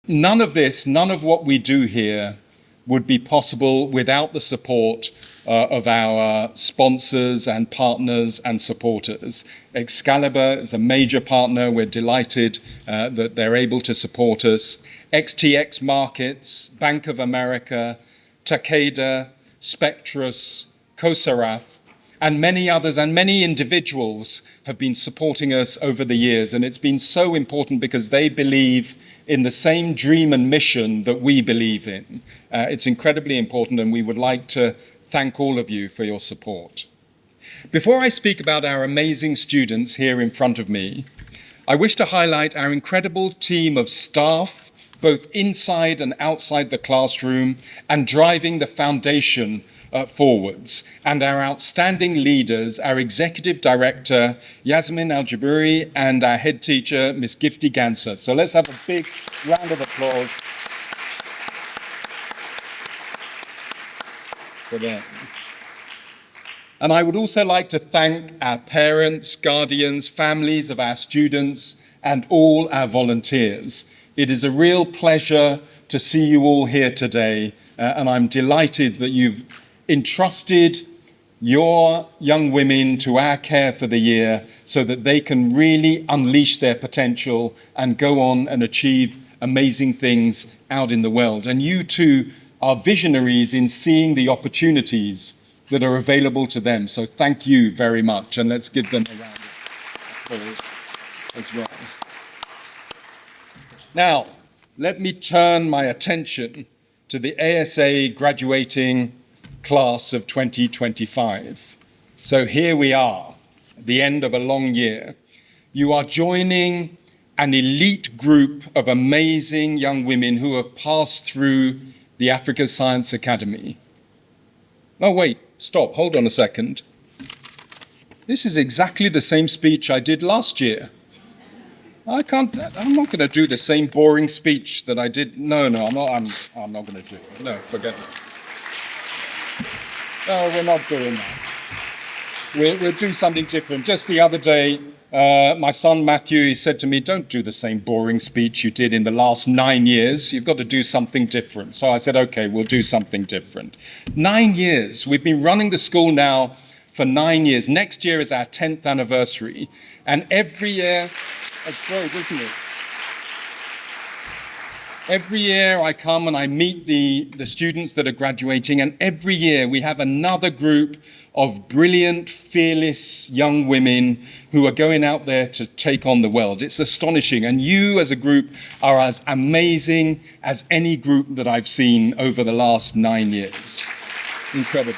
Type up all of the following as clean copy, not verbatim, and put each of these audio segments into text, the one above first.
None of this, none of what we do here would be possible without the support of our sponsors and partners and supporters. Excalibur is a major partner. We're delighted that they're able to support us. XTX Markets, Bank of America, Takeda, Spectrus, Kosaraf, and many others and many individuals have been supporting us over the years. And it's been so important because they believe in the same dream and mission that we believe in. It's incredibly important, and we would like to thank all of you for your support. Before I speak about our amazing students here in front of me, I wish to highlight our incredible team of staff, both inside and outside the classroom, and driving the foundation forwards, and our outstanding leaders, our Executive Director, Yasmin Al-Jabouri, and our head teacher, Miss Gifty Ganser. So let's have a big round of applause for them. And I would also like to thank our parents, guardians, families of our students, and all our volunteers. It is a real pleasure to see you all here today, and I'm delighted that you've entrusted your young women to our care for the year so that they can really unleash their potential and go on and achieve amazing things out in the world. And you too are visionaries in seeing the opportunities that are available to them. So thank you very much, and let's give them a round of applause as well. Now, let me turn my attention to the ASA graduating class of 2025. So here we are, at the end of a long year. You are joining an elite group of amazing young women who have passed through the Africa Science Academy. Oh, wait, stop, hold on a second. This is exactly the same speech I did last year. I'm not going to do the same boring speech that I did. No, I'm not going to do it. No, forget it. No, we're not doing that. We'll do something different. Just the other day, my son Matthew, he said to me, don't do the same boring speech you did in the last 9 years. You've got to do something different. So I said, okay, we'll do something different. 9 years. We've been running the school now for 9 years. Next year is our 10th anniversary. And every year, that's great, isn't it? Every year I come and I meet the students that are graduating, and every year we have another group of brilliant, fearless young women who are going out there to take on the world. It's astonishing, and you as a group are as amazing as any group that I've seen over the last 9 years. Incredible.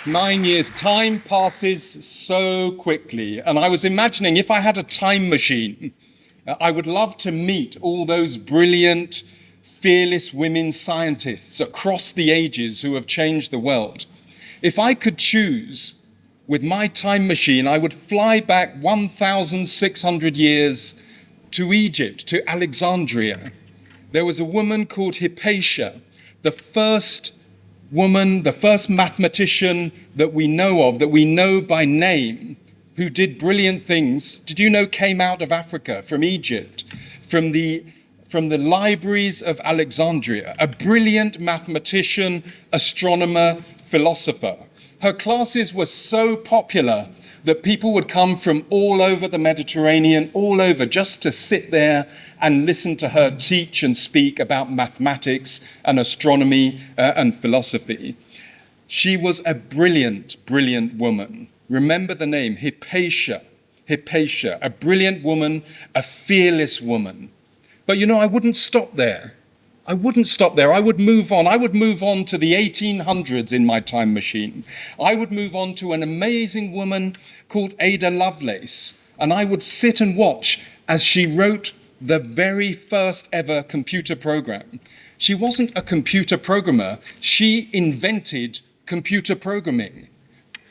9 years, time passes so quickly, and I was imagining if I had a time machine, I would love to meet all those brilliant, fearless women scientists across the ages who have changed the world. If I could choose, with my time machine, I would fly back 1,600 years to Egypt, to Alexandria. There was a woman called Hypatia, the first woman, the first mathematician that we know of, that we know by name, who did brilliant things. Did you know came out of Africa, from Egypt, from the libraries of Alexandria, a brilliant mathematician, astronomer, philosopher. Her classes were so popular that people would come from all over the Mediterranean, all over, just to sit there and listen to her teach and speak about mathematics and astronomy and philosophy. She was a brilliant, brilliant woman. Remember the name, Hypatia, a brilliant woman, a fearless woman. But you know, I wouldn't stop there. I would move on. I would move on to the 1800s in my time machine. I would move on to an amazing woman called Ada Lovelace, and I would sit and watch as she wrote the very first ever computer program. She wasn't a computer programmer. She invented computer programming.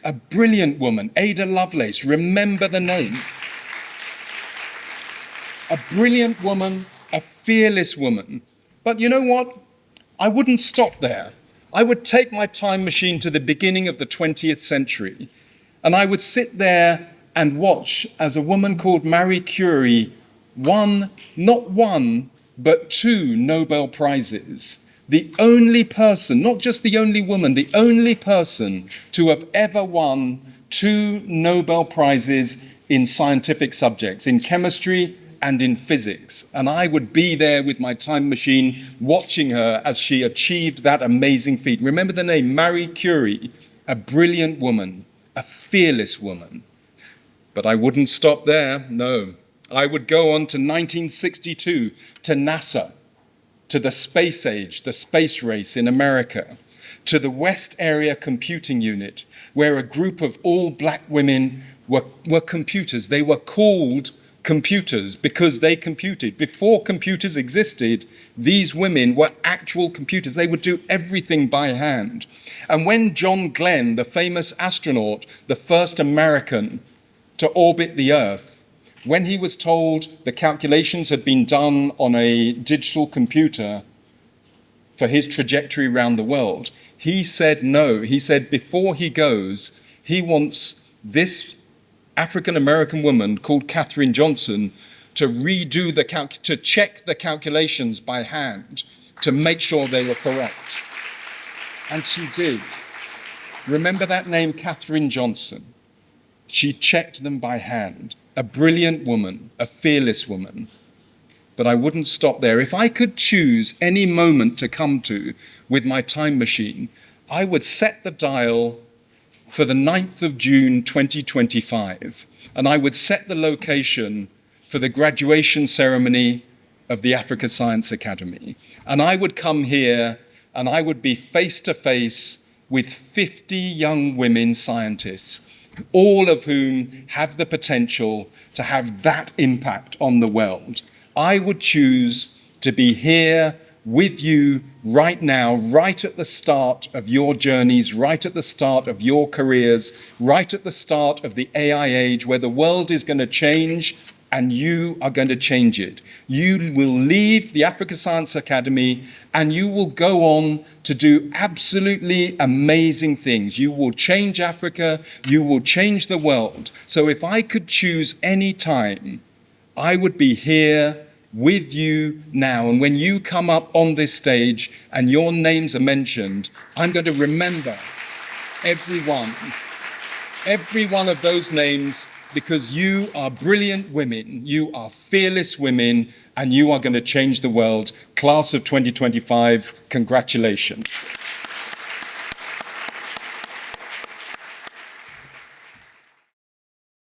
A brilliant woman, Ada Lovelace, remember the name. A brilliant woman, a fearless woman. But you know what? I wouldn't stop there. I would take my time machine to the beginning of the 20th century, and I would sit there and watch as a woman called Marie Curie not one, but 2 Nobel Prizes. The only person, not just the only woman, the only person to have ever won 2 Nobel Prizes in scientific subjects, in chemistry and in physics. And I would be there with my time machine watching her as she achieved that amazing feat. Remember the name, Marie Curie, a brilliant woman, a fearless woman. But I wouldn't stop there, no. I would go on to 1962, to NASA, to the space age, the space race in America, to the West Area Computing Unit, where a group of all black women were computers. They were called computers because they computed. Before computers existed, these women were actual computers. They would do everything by hand. And when John Glenn, the famous astronaut, the first American to orbit the Earth, when he was told the calculations had been done on a digital computer for his trajectory around the world, he said no. He said before he goes, he wants this African-American woman called Katherine Johnson to redo to check the calculations by hand to make sure they were correct. And she did. Remember that name, Katherine Johnson? She checked them by hand. A brilliant woman, a fearless woman. But I wouldn't stop there. If I could choose any moment to come to with my time machine, I would set the dial for the 9th of June 2025, and I would set the location for the graduation ceremony of the Africa Science Academy. And I would come here and I would be face to face with 50 young women scientists, all of whom have the potential to have that impact on the world. I would choose to be here with you right now, right at the start of your journeys, right at the start of your careers, right at the start of the AI age, where the world is going to change and you are going to change it. You will leave the Africa Science Academy and you will go on to do absolutely amazing things. You will change Africa, you will change the world. So if I could choose any time, I would be here with you now. And when you come up on this stage and your names are mentioned, I'm going to remember every one of those names, because you are brilliant women, you are fearless women, and you are going to change the world. Class of 2025, congratulations.